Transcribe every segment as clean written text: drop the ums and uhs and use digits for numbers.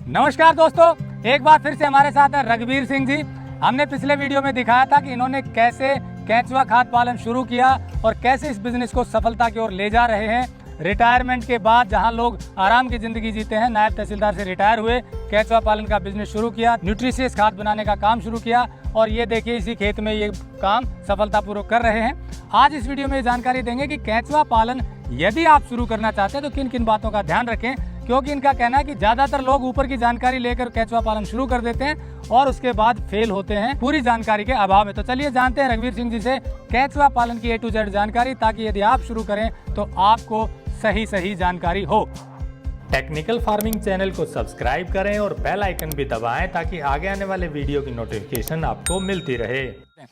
नमस्कार दोस्तों, एक बार फिर से हमारे साथ है रघुवीर सिंह जी। हमने पिछले वीडियो में दिखाया था कि इन्होंने कैसे केंचुआ खाद्य पालन शुरू किया और कैसे इस बिजनेस को सफलता की ओर ले जा रहे हैं। रिटायरमेंट के बाद जहां लोग आराम की जिंदगी जीते हैं, नायब तहसीलदार से रिटायर हुए, केंचुआ पालन का बिजनेस शुरू किया, न्यूट्रिशियस खाद बनाने का काम शुरू किया और ये देखिए इसी खेत में ये काम सफलतापूर्वक कर रहे हैं। आज इस वीडियो में जानकारी देंगे कि केंचुआ पालन यदि आप शुरू करना चाहते हैं तो किन किन बातों का ध्यान रखें, क्योंकि इनका कहना है कि ज्यादातर लोग ऊपर की जानकारी लेकर केंचुआ पालन शुरू कर देते हैं और उसके बाद फेल होते हैं पूरी जानकारी के अभाव में। तो चलिए जानते हैं रघुवीर सिंह जी से केंचुआ पालन की A to Z जानकारी, ताकि यदि आप शुरू करें तो आपको सही जानकारी हो। टेक्निकल फार्मिंग चैनल को सब्सक्राइब करें और बेल आइकन भी दबाएं ताकि आगे आने वाले वीडियो की नोटिफिकेशन आपको मिलती रहे।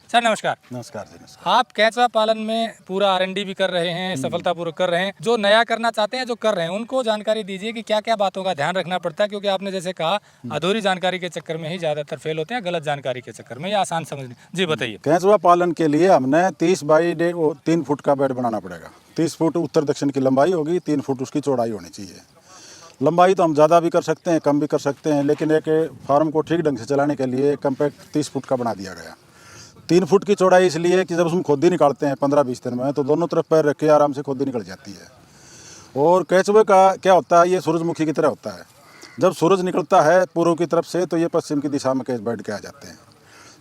सर नमस्कार। नमस्कार जी। नमस्कार। आप केंचुआ पालन में पूरा R&D भी कर रहे हैं, सफलतापूर्वक कर रहे हैं। जो नया करना चाहते हैं, जो कर रहे हैं, उनको जानकारी दीजिए कि क्या क्या बातों का ध्यान रखना पड़ता है, क्योंकि आपने जैसे कहा अधूरी जानकारी के चक्कर में ही ज्यादातर फेल होते हैं, गलत जानकारी के चक्कर में। या आसान समझने जी बताइए। केंचुआ पालन के लिए हमने 30 बाई 3 फुट का बेड बनाना पड़ेगा। 30 फुट उत्तर दक्षिण की लंबाई होगी, 3 फुट उसकी चौड़ाई होनी चाहिए। लंबाई तो हम ज़्यादा भी कर सकते हैं, कम भी कर सकते हैं, लेकिन एक फार्म को ठीक ढंग से चलाने के लिए कम्पैक्ट 30 फुट का बना दिया गया। 3 फुट की चौड़ाई इसलिए कि जब उसमें खोदी निकालते हैं 15-20 दिन में, तो दोनों तरफ पैर रख के आराम से खोदी निकल जाती है। और केंचुए का क्या होता है, ये सूरजमुखी की तरह होता है। जब सूरज निकलता है पूर्व की तरफ से तो ये पश्चिम की दिशा में बैठ के आ जाते हैं।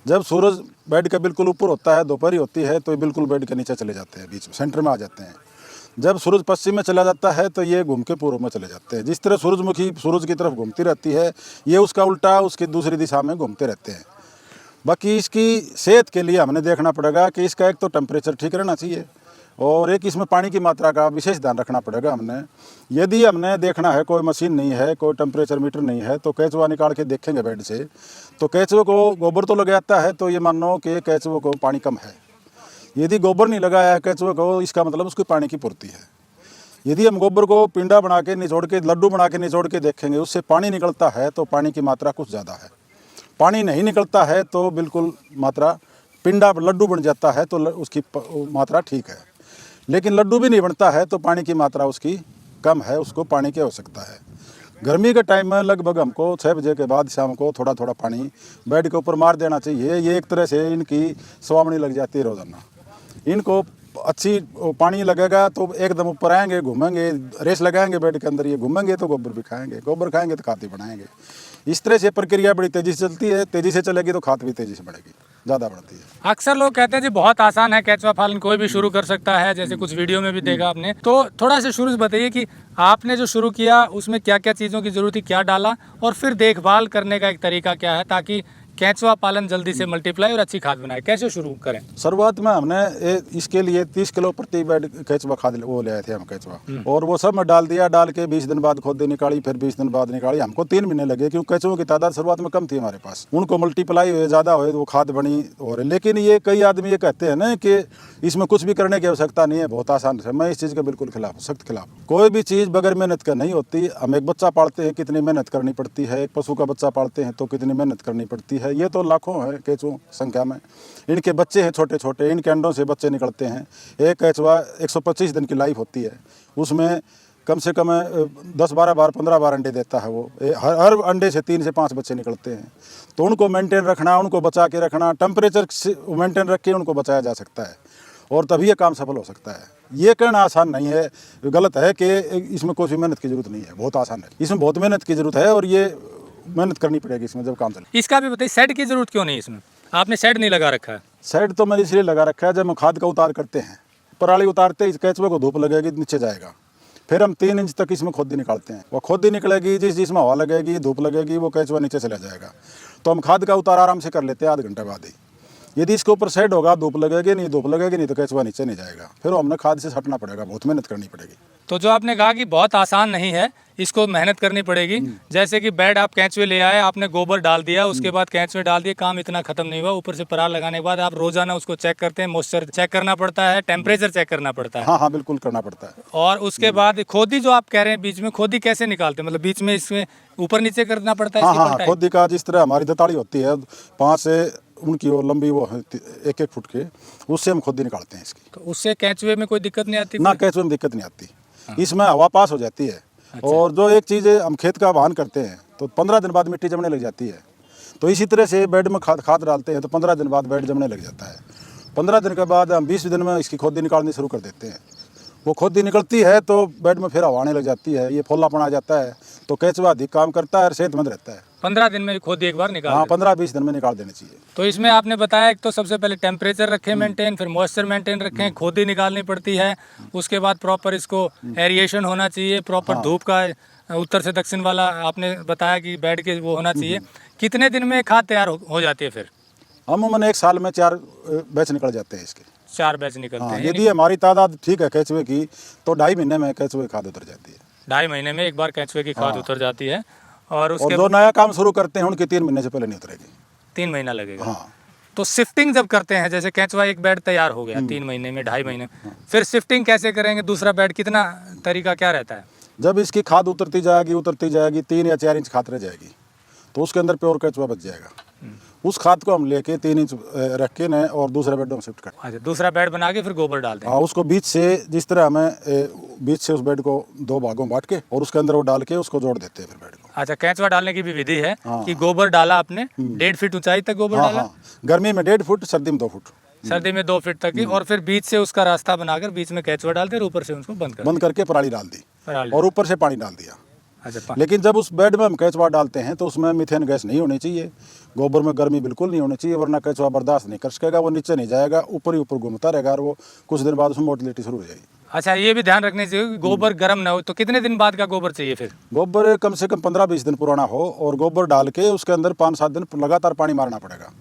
जब सूरज बेड के बिल्कुल ऊपर होता है, दोपहर होती है, तो ये बिल्कुल बेड के नीचे चले जाते हैं, बीच में सेंटर में आ जाते हैं। जब सूरज पश्चिम में चला जाता है तो ये घूम के पूर्व में चले जाते हैं। जिस तरह सूरजमुखी सूरज की तरफ घूमती रहती है, ये उसका उल्टा उसकी दूसरी दिशा में घूमते रहते हैं। बाकी इसकी सेहत के लिए हमने देखना पड़ेगा कि इसका एक तो टेम्परेचर ठीक रहना चाहिए और एक इसमें पानी की मात्रा का विशेष ध्यान रखना पड़ेगा हमने। यदि हमने देखना है, कोई मशीन नहीं है, कोई टेम्परेचर मीटर नहीं है, तो केंचुआ निकाल के देखेंगे बेड से, तो केंचुए को गोबर तो लग जाता है, तो ये मानो कि केंचुए को पानी कम है। यदि गोबर नहीं लगाया है केंचुए को, इसका मतलब उसकी पानी की पूर्ति है। यदि हम गोबर को पिंडा बना के निचोड़ के, लड्डू बना के निचोड़ के देखेंगे, उससे पानी निकलता है तो पानी की मात्रा कुछ ज़्यादा है। पानी नहीं निकलता है तो बिल्कुल मात्रा, पिंडा लड्डू बन जाता है तो उसकी मात्रा ठीक है। लेकिन लड्डू भी नहीं बनता है तो पानी की मात्रा उसकी कम है, उसको पानी की आवश्यकता है। गर्मी के टाइम में लगभग हमको 6 बजे के बाद शाम को थोड़ा थोड़ा पानी बेड के ऊपर मार देना चाहिए। ये एक तरह से इनकी स्वावनी लग जाती है रोज़ाना। इनको अच्छी पानी लगेगा तो एकदम ऊपर आएंगे, घूमेंगे, रेस लगाएंगे बेड के अंदर, ये घूमेंगे तो गोबर भी खाएंगे, गोबर खाएंगे तो खाद भी बनाएंगे। इस तरह से प्रक्रिया बड़ी तेज़ी से चलती है। तेज़ी से चलेगी तो खाद भी तेज़ी से बढ़ेगी, ज़्यादा बढ़ती है। अक्सर लोग कहते हैं जी बहुत आसान है, केंचुआ पालन कोई भी शुरू कर सकता है, जैसे कुछ वीडियो में भी देखा आपने। तो थोड़ा सा शुरू से बताइए कि आपने जो शुरू किया उसमें क्या क्या चीज़ों की ज़रूरत थी, क्या डाला, और फिर देखभाल करने का एक तरीका क्या है ताकि केंचुआ पालन जल्दी से मल्टीप्लाई और अच्छी खाद बनाए। कैसे शुरू करें? शुरुआत में हमने इसके लिए 30 किलो प्रति बेड केंचुआ खाद वो ले आए थे हम केंचुआ, और वो सब में डाल दिया। डाल के 20 दिन बाद खोदी निकाली, फिर 20 दिन बाद निकाली। हमको 3 महीने लगे, क्योंकि केंचुओं की तादाद शुरुआत में कम थी हमारे पास। उनको मल्टीप्लाई हुए, ज़्यादा हुए, तो वो खाद बनी हो रही। लेकिन ये कई आदमी ये कहते हैं ना कि इसमें कुछ भी करने की आवश्यकता नहीं है, बहुत आसान है। मैं इस चीज़ के बिल्कुल खिलाफ, सख्त खिलाफ। कोई भी चीज़ बगैर मेहनत का नहीं होती। हम एक बच्चा पालते हैं, कितनी मेहनत करनी पड़ती है। एक पशु का बच्चा पालते हैं तो कितनी मेहनत करनी पड़ती है। ये तो लाखों है केंचुआ संख्या में। इनके बच्चे हैं छोटे छोटे, इनके अंडों से बच्चे निकलते हैं। एक केंचुआ 125 दिन की लाइफ होती है, उसमें कम से कम 10-12 बार 15 बार अंडे देता है वो। हर अंडे से 3 से 5 बच्चे निकलते हैं। तो उनको मेंटेन रखना, उनको बचा के रखना, टेम्परेचर मेंटेन रख के उनको बचाया जा सकता है, और तभी ये काम सफल हो सकता है। ये कहना आसान नहीं है, गलत है कि इसमें कोई भी मेहनत की जरूरत नहीं है। बहुत आसान है, इसमें बहुत मेहनत की जरूरत है, और ये मेहनत करनी पड़ेगी इसमें जब काम चले। इसका भी बताइए, शेड की जरूरत क्यों नहीं इसमें? आपने शेड नहीं लगा रखा है? शेड तो मैंने इसलिए लगा रखा है, जब हम खाद का उतार करते हैं, पराली उतारते ही केंचुए को धूप लगेगी, नीचे जाएगा। फिर हम 3 इंच तक इसमें खोदी निकालते हैं। वो खोदी निकलेगी, जिसमें हवा लगेगी, धूप लगेगी, वो केंचुआ नीचे चला जाएगा। तो हम खाद का उतार आराम से कर लेते हैं आधे घंटे बाद ही। यदि इसके ऊपर शेड होगा, धूप लगेगी नहीं तो केंचुआ नीचे नहीं जाएगा। फिर हमने खाद से हटना पड़ेगा, बहुत मेहनत करनी पड़ेगी। तो जो आपने कहा कि बहुत आसान नहीं है, इसको मेहनत करनी पड़ेगी। जैसे कि बेड आप केंचुए ले आए, आपने गोबर डाल दिया, उसके बाद केंचुए डाल दिए, काम इतना खत्म नहीं हुआ। ऊपर से पराल लगाने के बाद आप रोजाना उसको चेक करते हैं, मॉइस्चर चेक करना पड़ता है, टेम्परेचर चेक करना पड़ता है। हाँ, बिल्कुल करना पड़ता है। और उसके बाद खोदी जो आप कह रहे हैं बीच में, खोदी कैसे निकालते हैं? मतलब बीच में इसमें ऊपर नीचे करना पड़ता है? हाँ, खोदी का जिस तरह हमारी दताड़ी होती है 5 से उनकी वो लंबी वो है 1-1 फुट के, उससे हम खोदी निकालते हैं इसकी। तो उससे केंचुए में कोई दिक्कत नहीं आती? ना, केंचुए में दिक्कत नहीं आती। इसमें हवा पास हो जाती है। और जो एक चीज़ हम खेत का वाहन करते हैं तो 15 दिन बाद मिट्टी जमने लग जाती है। तो इसी तरह से बेड में खाद डालते हैं तो 15 दिन बाद बेड जमने लग जाता है। 15 दिन के बाद हम 20 दिन में इसकी खोदी निकालनी शुरू कर देते हैं। वो खोदी निकलती है तो बेड में फिर हवा आने लग जाती है, ये फौलापन आ जाता है, तो केंचुआ अधिक काम करता है और सेहतमंद रहता है। 15 दिन में खोदी एक बार निकाल हाँ, 15-20 दिन में निकाल देनी चाहिए। तो इसमें आपने बताया एक तो सबसे पहले टेम्परेचर रखें मेंटेन, फिर मॉइस्चर मेंटेन रखें, खोदी निकालनी पड़ती है, उसके बाद प्रॉपर इसको एरिएशन होना चाहिए, प्रॉपर धूप का उत्तर से दक्षिण वाला आपने बताया कि बेड के वो होना चाहिए। कितने दिन में खाद तैयार हो जाती है फिर? अमूमन एक साल में 4 बैच निकल जाते हैं इसके। 4 बैच निकलते हैं। यदि हमारी तादाद ठीक है केंचुए की तो 2.5 महीने में केंचुए खाद उतर जाती है। 2.5 महीने में एक बार केंचुए की खाद उतर जाती है। और उसके जो नया काम शुरू करते हैं उनकी 3 महीने से पहले नहीं उतरेगी। 3 महीना लगेगा। हाँ। तो शिफ्टिंग जब करते हैं, जैसे केंचुआ एक बेड तैयार हो गया 3 महीने में, 2.5 महीने, फिर शिफ्टिंग कैसे करेंगे? दूसरा बेड कितना तरीका क्या रहता है? जब इसकी खाद उतरती जाएगी 3 या 4 इंच खाद रह जाएगी तो उसके अंदर प्योर केंचुआ बच जाएगा। उस खाद को हम लेके 3 इंच रख के न और दूसरे बेड में शिफ्ट करते हैं। अच्छा, दूसरा बेड बना के फिर गोबर डाल दें। हाँ, उसको बीच से जिस तरह हमें बीच से उस बेड को 2 भागों में बांट के और उसके अंदर वो डाल के उसको जोड़ देते हैं फिर बेड को। अच्छा, केंचुआ डालने की भी विधि है कि गोबर डाला आपने 1.5 फीट ऊंचाई तक गोबर डाला। हाँ, गर्मी में 1.5 फुट, सर्दी में 2 फुट। सर्दी में 2 फीट तक की, और फिर बीच से उसका रास्ता बनाकर बीच में केंचुआ डाल दे, ऊपर से उसको बंद करके पराली डाल दी और ऊपर से पानी डाल दिया। अच्छा, लेकिन जब उस बेड में हम केंचुआ डालते हैं तो उसमें मीथेन गैस नहीं होनी चाहिए, गोबर में गर्मी बिल्कुल नहीं होनी चाहिए, वरना केंचुआ बर्दाश्त नहीं कर सकेगा, वो नीचे नहीं जाएगा, ऊपर ही ऊपर घूमता रहेगा और वो कुछ दिन बाद उसमें मोटिलिटी शुरू हो जाएगी। अच्छा, ये भी ध्यान रखने चाहिए कि गोबर गर्म ना हो। तो कितने दिन बाद का गोबर चाहिए फिर? गोबर कम से कम 15-20 दिन पुराना हो और गोबर डाल के उसके अंदर 5-7 दिन लगातार पानी मारना पड़ेगा।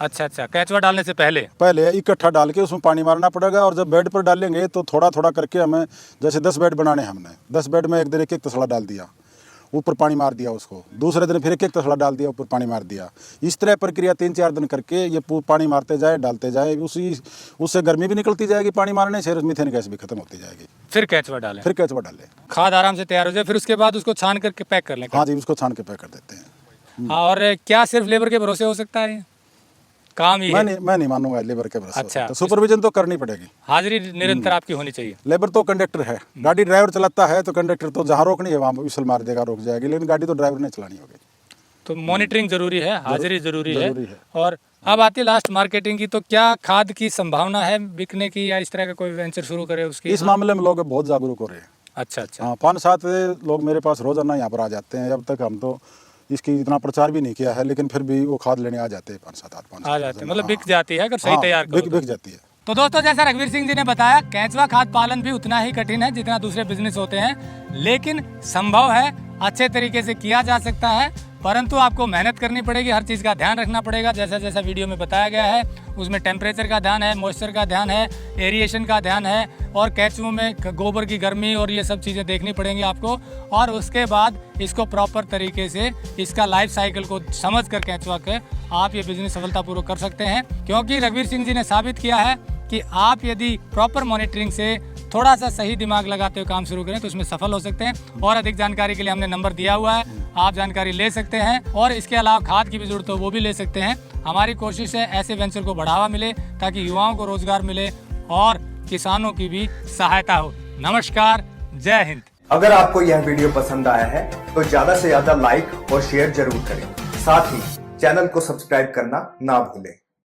अच्छा, केंचुआ डालने से पहले इकट्ठा डाल के उसमें पानी मारना पड़ेगा। और जब बेड पर डालेंगे तो थोड़ा थोड़ा करके हमें, जैसे 10 बेड बनाने, हमने 10 बेड में एक दिन एक तसला डाल दिया, ऊपर पानी मार दिया उसको, दूसरे दिन फिर एक तसला डाल दिया, ऊपर पानी मार दिया। इस तरह प्रक्रिया 3-4 दिन करके ये पानी मारते जाए, डालते जाए, उससे गर्मी भी निकलती जाएगी, पानी मारने से मीथेन गैस भी खत्म होती जाएगी। फिर केंचुआ डालें। खाद आराम से तैयार हो जाए, फिर उसके बाद उसको छान करके पैक कर लें। हाँ जी, उसको छान के पैक कर देते हैं। हाँ, और क्या सिर्फ लेबर के भरोसे हो सकता है काम? ही मैं नहीं मानूंगा लेबर के भरोसे। अच्छा, तो सुपरविजन तो करनी पड़ेगी, हाजिरी निरंतर आपकी होनी चाहिए। लेबर तो कंडक्टर है, गाड़ी ड्राइवर चलाता है तो कंडक्टर तो जहाँ रोकनी है वहाँ विसल मार देगा, रोक जाएगी, लेकिन गाड़ी तो ड्राइवर ने चलानी होगी। तो मॉनिटरिंग जरूरी है, हाजिरी जरूरी है। और अब आती है लास्ट मार्केटिंग की। तो क्या खाद की संभावना है बिकने की, या इस तरह का कोई वेंचर शुरू करे उसकी? इस मामले में लोग बहुत जागरूक हो रहे हैं। अच्छा, हाँ, 5-7 लोग मेरे पास रोजाना यहाँ पर आ जाते हैं। अब तक हम तो इसकी इतना प्रचार भी नहीं किया है, लेकिन फिर भी वो खाद लेने आ जाते हैं। 5-7 आ जाते हैं, मतलब बिक जाती है अगर सही तैयार करो। बिक जाती है। तो दोस्तों, जैसा रघुवीर सिंह जी ने बताया, केंचुआ खाद पालन भी उतना ही कठिन है जितना दूसरे बिजनेस होते हैं, लेकिन संभव है, अच्छे तरीके से किया जा सकता है। परंतु आपको मेहनत करनी पड़ेगी, हर चीज़ का ध्यान रखना पड़ेगा, जैसा जैसा वीडियो में बताया गया है। उसमें टेम्परेचर का ध्यान है, मॉइस्चर का ध्यान है, एरिएशन का ध्यान है, और केंचुओं में गोबर की गर्मी और ये सब चीज़ें देखनी पड़ेंगी आपको। और उसके बाद इसको प्रॉपर तरीके से इसका लाइफ साइकिल को समझ कर केंचुआ के आप ये बिजनेस सफलतापूर्वक कर सकते हैं, क्योंकि रघुवीर सिंह जी ने साबित किया है कि आप यदि प्रॉपर मॉनिटरिंग से थोड़ा सा सही दिमाग लगाते हुए काम शुरू करें तो इसमें सफल हो सकते हैं। और अधिक जानकारी के लिए हमने नंबर दिया हुआ है, आप जानकारी ले सकते हैं। और इसके अलावा खाद की भी जरूरत हो वो भी ले सकते हैं। हमारी कोशिश है ऐसे वेंचर को बढ़ावा मिले ताकि युवाओं को रोजगार मिले और किसानों की भी सहायता हो। नमस्कार, जय हिंद। अगर आपको यह वीडियो पसंद आया है तो ज्यादा से ज्यादा लाइक और शेयर जरूर करें। साथ ही चैनल को सब्सक्राइब करना ना भूलें।